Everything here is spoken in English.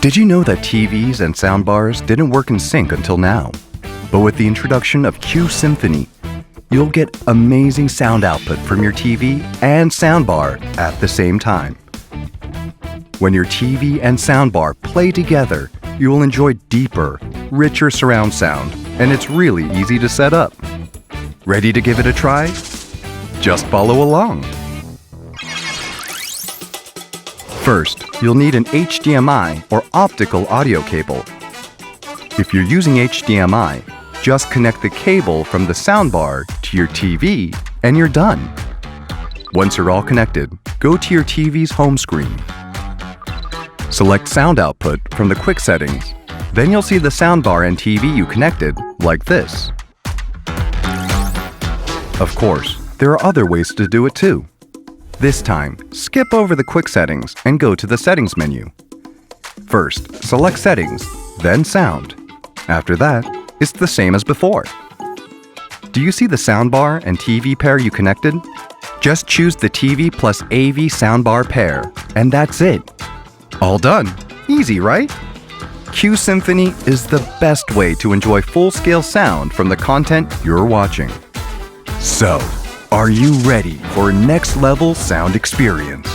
Did you know that TVs and soundbars didn't work in sync until now? But with the introduction of Q-Symphony, you'll get amazing sound output from your TV and soundbar at the same time. When your TV and soundbar play together, you will enjoy deeper, richer surround sound, and it's really easy to set up. Ready to give it a try? Just follow along. First, you'll need an HDMI or optical audio cable. If you're using HDMI, just connect the cable from the soundbar to your TV and you're done. Once you're all connected, go to your TV's home screen. Select sound output from the quick settings. Then you'll see the soundbar and TV you connected like this. Of course, there are other ways to do it too. This time, skip over the quick settings and go to the settings menu. First, select settings, then sound. After that, it's the same as before. Do you see the soundbar and TV pair you connected? Just choose the TV plus AV soundbar pair, and that's it. All done. Easy, right? Q-Symphony is the best way to enjoy full-scale sound from the content you're watching. So, are you ready for a next-level sound experience?